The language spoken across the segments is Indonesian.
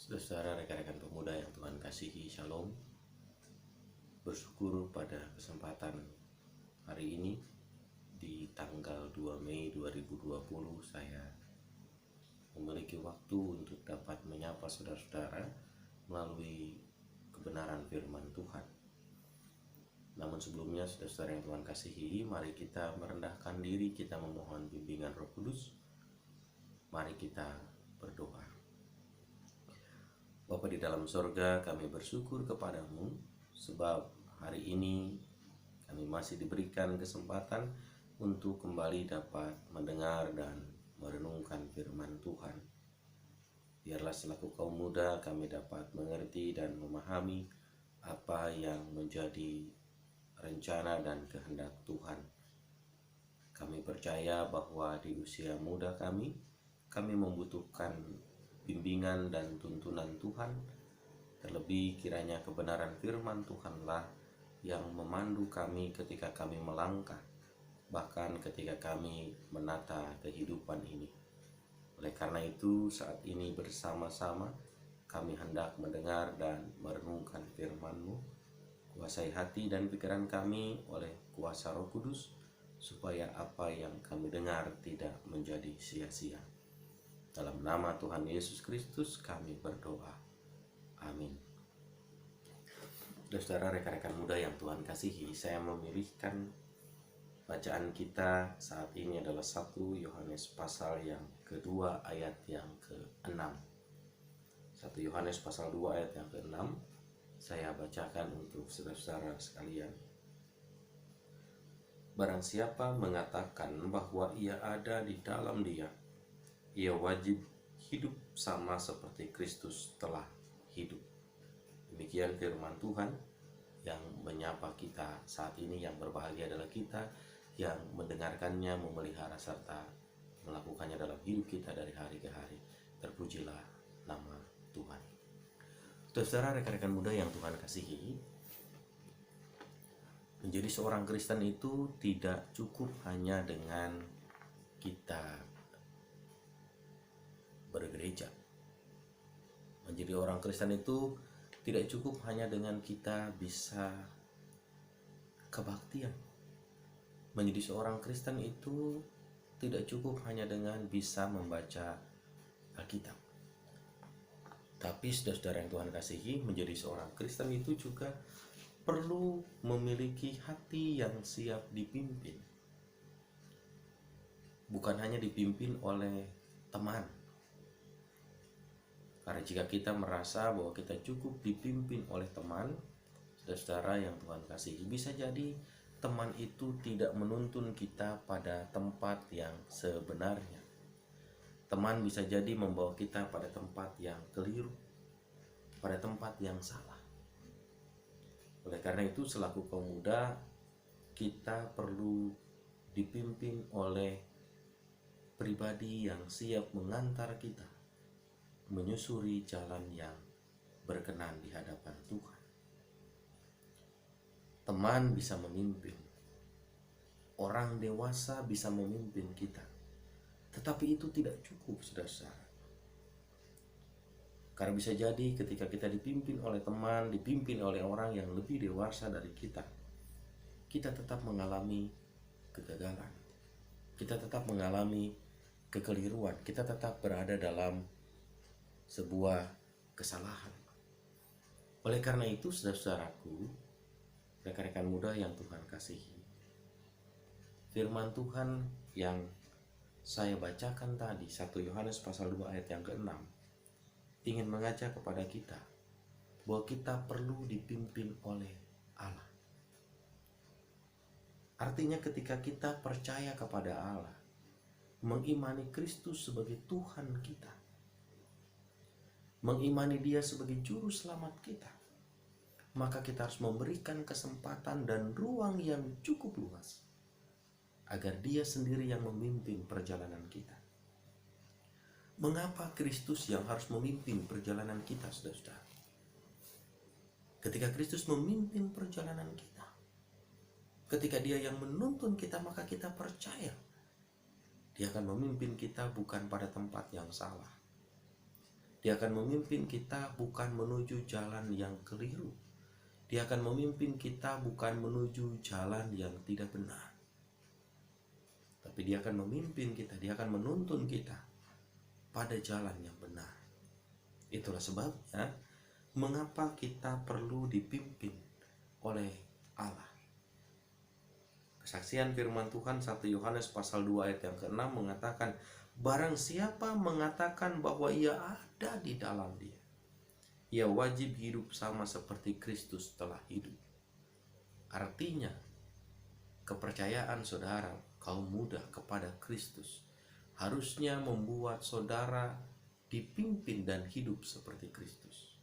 Saudara rekan-rekan pemuda yang Tuhan kasihi, Shalom. Bersyukur pada kesempatan hari ini di tanggal 2 Mei 2020 saya memiliki waktu untuk dapat menyapa saudara-saudara melalui kebenaran firman Tuhan. Namun sebelumnya, saudara-saudara yang Tuhan kasihi, mari kita merendahkan diri, kita memohon bimbingan Roh Kudus. Mari kita berdoa. Bapa di dalam sorga, kami bersyukur kepadamu sebab hari ini kami masih diberikan kesempatan untuk kembali dapat mendengar dan merenungkan firman Tuhan. Biarlah selaku kaum muda kami dapat mengerti dan memahami apa yang menjadi rencana dan kehendak Tuhan. Kami percaya bahwa di usia muda kami membutuhkan bimbingan dan tuntunan Tuhan, terlebih kiranya kebenaran firman Tuhanlah yang memandu kami ketika kami melangkah, bahkan ketika kami menata kehidupan ini. Oleh karena itu, saat ini bersama-sama kami hendak mendengar dan merenungkan firman-Mu. Kuasai hati dan pikiran kami oleh kuasa Roh Kudus, supaya apa yang kami dengar tidak menjadi sia-sia. Dalam nama Tuhan Yesus Kristus kami berdoa. Amin. Saudara rekan-rekan muda yang Tuhan kasihi, saya memilihkan bacaan kita saat ini adalah 1 Yohanes pasal yang kedua ayat yang ke-6. 1 Yohanes pasal 2 ayat yang ke-6 saya bacakan untuk saudara-saudara sekalian. Barang siapa mengatakan bahwa ia ada di dalam Dia, ia wajib hidup sama seperti Kristus telah hidup. Demikian firman Tuhan yang menyapa kita saat ini. Yang berbahagia adalah kita yang mendengarkannya, memelihara serta melakukannya dalam hidup kita dari hari ke hari. Terpujilah nama Tuhan. Saudara rekan-rekan muda yang Tuhan kasihi, menjadi seorang Kristen itu tidak cukup hanya dengan kita bergereja. Menjadi orang Kristen itu tidak cukup hanya dengan kita bisa kebaktian. Menjadi seorang Kristen itu tidak cukup hanya dengan bisa membaca Alkitab. Tapi saudara-saudara yang Tuhan kasihi, menjadi seorang Kristen itu juga perlu memiliki hati yang siap dipimpin. Bukan hanya dipimpin oleh teman. Karena jika kita merasa bahwa kita cukup dipimpin oleh teman, saudara yang Tuhan kasihi, bisa jadi teman itu tidak menuntun kita pada tempat yang sebenarnya. Teman bisa jadi membawa kita pada tempat yang keliru, pada tempat yang salah. Oleh karena itu, selaku kaum muda, kita perlu dipimpin oleh pribadi yang siap mengantar kita menyusuri jalan yang berkenan di hadapan Tuhan. Teman bisa memimpin, orang dewasa bisa memimpin kita, tetapi itu tidak cukup, saudara. Karena bisa jadi ketika kita dipimpin oleh teman, dipimpin oleh orang yang lebih dewasa dari kita, kita tetap mengalami kegagalan, kita tetap mengalami kekeliruan, kita tetap berada dalam sebuah kesalahan. Oleh karena itu, saudara-saudaraku, rekan-rekan muda yang Tuhan kasihi, firman Tuhan yang saya bacakan tadi, 1 Yohanes pasal 2 ayat yang ke-6, ingin mengajak kepada kita bahwa kita perlu dipimpin oleh Allah. Artinya ketika kita percaya kepada Allah, mengimani Kristus sebagai Tuhan kita, mengimani Dia sebagai juru selamat kita, maka kita harus memberikan kesempatan dan ruang yang cukup luas agar Dia sendiri yang memimpin perjalanan kita. Mengapa Kristus yang harus memimpin perjalanan kita, saudara-saudara? Ketika Kristus memimpin perjalanan kita, ketika Dia yang menuntun kita, maka kita percaya Dia akan memimpin kita bukan pada tempat yang salah. Dia akan memimpin kita bukan menuju jalan yang keliru. Dia akan memimpin kita bukan menuju jalan yang tidak benar. Tapi dia akan memimpin kita, dia akan menuntun kita pada jalan yang benar. Itulah sebabnya mengapa kita perlu dipimpin oleh Allah. Kesaksian firman Tuhan 1 Yohanes pasal 2 ayat yang ke-6 mengatakan, barang siapa mengatakan bahwa ia ada di dalam dia, ia wajib hidup sama seperti Kristus telah hidup. Artinya, kepercayaan saudara, kaum muda kepada Kristus harusnya membuat saudara dipimpin dan hidup seperti Kristus.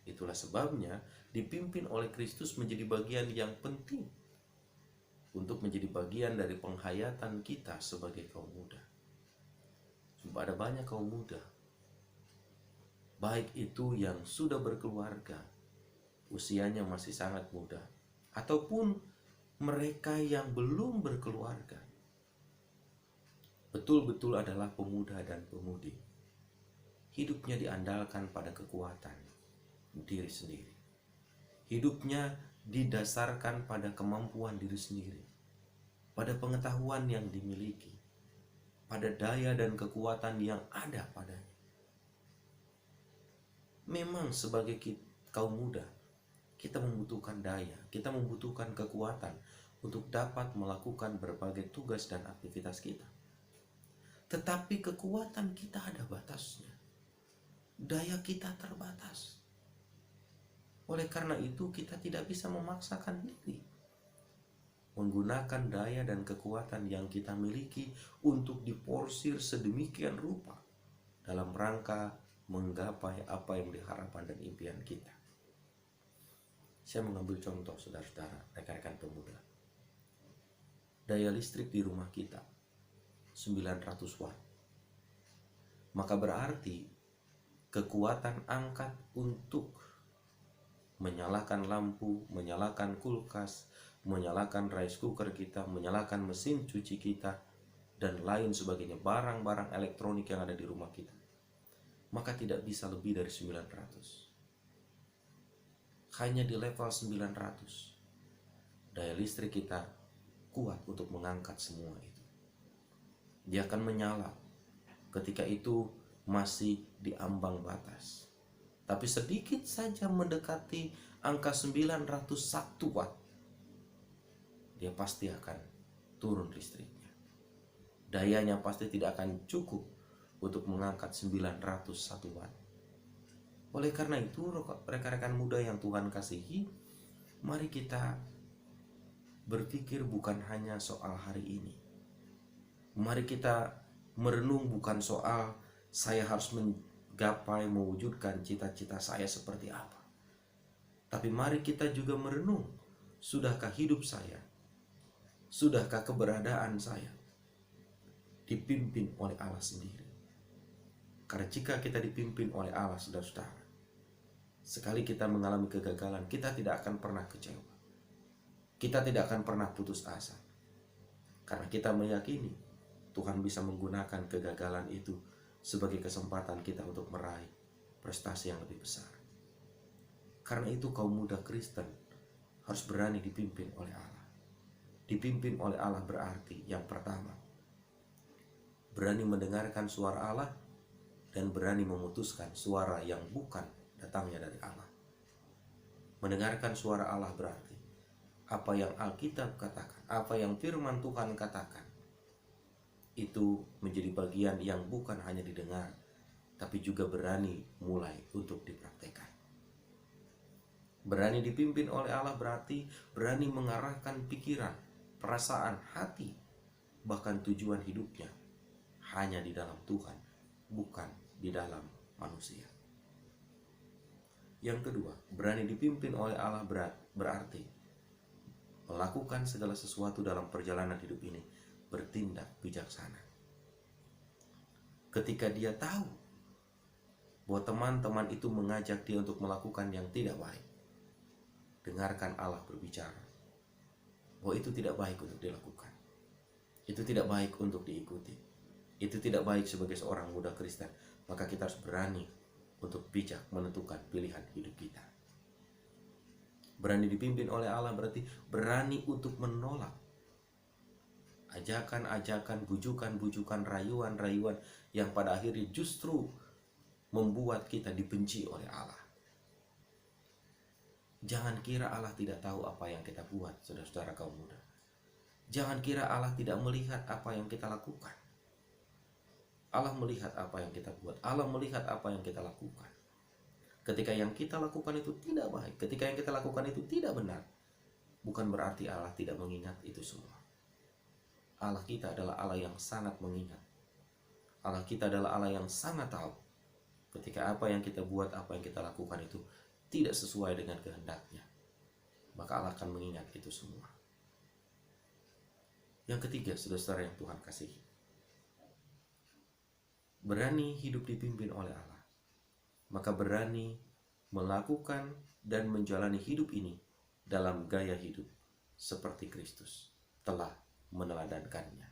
Itulah sebabnya dipimpin oleh Kristus menjadi bagian yang penting untuk menjadi bagian dari penghayatan kita sebagai kaum muda. Sebab ada banyak kaum muda, baik itu yang sudah berkeluarga, usianya masih sangat muda, ataupun mereka yang belum berkeluarga, betul-betul adalah pemuda dan pemudi. Hidupnya diandalkan pada kekuatan diri sendiri. Hidupnya didasarkan pada kemampuan diri sendiri, pada pengetahuan yang dimiliki, pada daya dan kekuatan yang ada padanya. Memang sebagai kaum muda, kita membutuhkan daya, kita membutuhkan kekuatan untuk dapat melakukan berbagai tugas dan aktivitas kita. Tetapi kekuatan kita ada batasnya. Daya kita terbatas. Oleh karena itu kita tidak bisa memaksakan diri menggunakan daya dan kekuatan yang kita miliki untuk diporsir sedemikian rupa dalam rangka menggapai apa yang diharapkan dan impian kita. Saya mengambil contoh saudara-saudara, rekan-rekan pemuda. Daya listrik di rumah kita 900 watt. Maka berarti kekuatan angkat untuk menyalakan lampu, menyalakan kulkas, menyalakan rice cooker kita, menyalakan mesin cuci kita, dan lain sebagainya, barang-barang elektronik yang ada di rumah kita, maka tidak bisa lebih dari 900. Hanya di level 900 daya listrik kita kuat untuk mengangkat semua itu. Dia akan menyala ketika itu masih di ambang batas. Tapi sedikit saja mendekati angka 901 watt, dia pasti akan turun listriknya. Dayanya pasti tidak akan cukup untuk mengangkat 901 watt. Oleh karena itu, rekan-rekan muda yang Tuhan kasihi, mari kita berpikir bukan hanya soal hari ini. Mari kita merenung bukan soal saya harus menggapai, mewujudkan cita-cita saya seperti apa. Tapi mari kita juga merenung, sudahkah hidup saya, sudahkah keberadaan saya dipimpin oleh Allah sendiri. Karena jika kita dipimpin oleh Allah, saudara-saudara, sekali kita mengalami kegagalan, kita tidak akan pernah kecewa. Kita tidak akan pernah putus asa. Karena kita meyakini Tuhan bisa menggunakan kegagalan itu sebagai kesempatan kita untuk meraih prestasi yang lebih besar. Karena itu kaum muda Kristen harus berani dipimpin oleh Allah. Dipimpin oleh Allah berarti yang pertama, berani mendengarkan suara Allah dan berani memutuskan suara yang bukan datangnya dari Allah. Mendengarkan suara Allah berarti apa yang Alkitab katakan, apa yang firman Tuhan katakan, itu menjadi bagian yang bukan hanya didengar, tapi juga berani mulai untuk dipraktekkan. Berani dipimpin oleh Allah berarti berani mengarahkan pikiran, perasaan, hati, bahkan tujuan hidupnya hanya di dalam Tuhan, bukan di dalam manusia. Yang kedua, berani dipimpin oleh Allah berarti melakukan segala sesuatu dalam perjalanan hidup ini bertindak bijaksana. Ketika dia tahu bahwa teman-teman itu mengajak dia untuk melakukan yang tidak baik, dengarkan Allah berbicara bahwa itu tidak baik untuk dilakukan, itu tidak baik untuk diikuti, itu tidak baik sebagai seorang muda Kristen. Maka kita harus berani untuk bijak menentukan pilihan hidup kita. Berani dipimpin oleh Allah berarti berani untuk menolak ajakan-ajakan, bujukan-bujukan, rayuan-rayuan yang pada akhirnya justru membuat kita dibenci oleh Allah. Jangan kira Allah tidak tahu apa yang kita buat, saudara-saudara kaum muda. Jangan kira Allah tidak melihat apa yang kita lakukan. Allah melihat apa yang kita buat. Allah melihat apa yang kita lakukan. Ketika yang kita lakukan itu tidak baik, ketika yang kita lakukan itu tidak benar, bukan berarti Allah tidak mengingat itu semua. Allah kita adalah Allah yang sangat mengingat. Allah kita adalah Allah yang sangat tahu ketika apa yang kita buat, apa yang kita lakukan itu tidak sesuai dengan kehendaknya, maka Allah akan mengingat itu semua. Yang ketiga, saudara-saudara yang Tuhan kasihi, berani hidup dipimpin oleh Allah, maka berani melakukan dan menjalani hidup ini dalam gaya hidup seperti Kristus telah meneladankannya.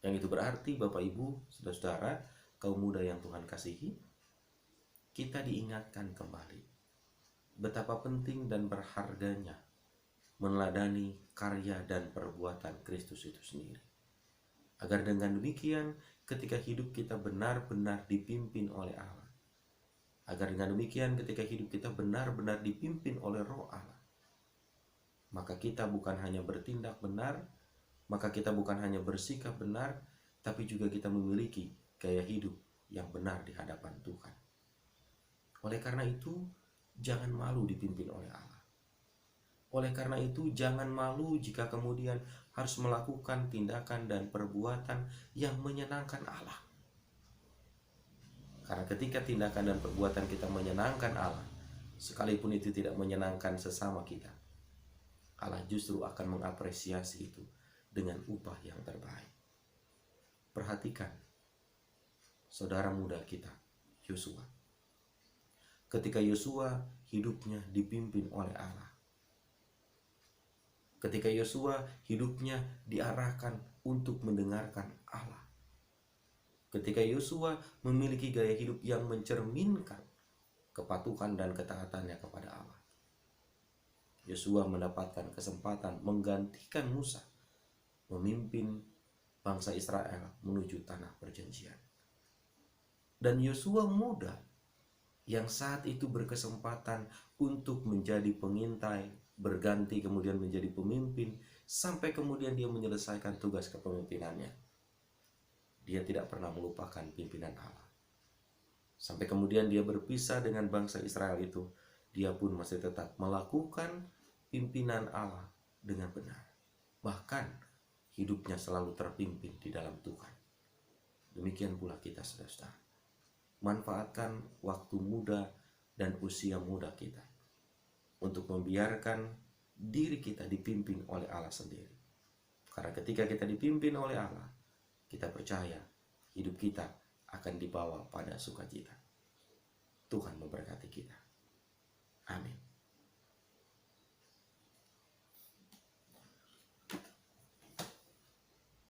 Yang itu berarti Bapak Ibu, saudara-saudara, kaum muda yang Tuhan kasihi, kita diingatkan kembali betapa penting dan berharganya meneladani karya dan perbuatan Kristus itu sendiri. Agar dengan demikian ketika hidup kita benar-benar dipimpin oleh Allah. Agar dengan demikian ketika hidup kita benar-benar dipimpin oleh Roh Allah. Maka kita bukan hanya bertindak benar, maka kita bukan hanya bersikap benar, tapi juga kita memiliki gaya hidup yang benar di hadapan Tuhan. Oleh karena itu, jangan malu dipimpin oleh Allah. Oleh karena itu, jangan malu jika kemudian harus melakukan tindakan dan perbuatan yang menyenangkan Allah. Karena ketika tindakan dan perbuatan kita menyenangkan Allah, sekalipun itu tidak menyenangkan sesama kita, Allah justru akan mengapresiasi itu dengan upah yang terbaik. Perhatikan saudara muda kita, Yosua. Ketika Yosua hidupnya dipimpin oleh Allah, ketika Yosua hidupnya diarahkan untuk mendengarkan Allah, ketika Yosua memiliki gaya hidup yang mencerminkan kepatuhan dan ketaatannya kepada Allah, Yosua mendapatkan kesempatan menggantikan Musa memimpin bangsa Israel menuju tanah perjanjian. Dan Yosua muda yang saat itu berkesempatan untuk menjadi pengintai, berganti kemudian menjadi pemimpin, sampai kemudian dia menyelesaikan tugas kepemimpinannya. Dia tidak pernah melupakan pimpinan Allah. Sampai kemudian dia berpisah dengan bangsa Israel itu, dia pun masih tetap melakukan pimpinan Allah dengan benar. Bahkan hidupnya selalu terpimpin di dalam Tuhan. Demikian pula kita, saudara-saudara. Manfaatkan waktu muda dan usia muda kita untuk membiarkan diri kita dipimpin oleh Allah sendiri. Karena ketika kita dipimpin oleh Allah, kita percaya hidup kita akan dibawa pada sukacita. Tuhan memberkati kita. Amin.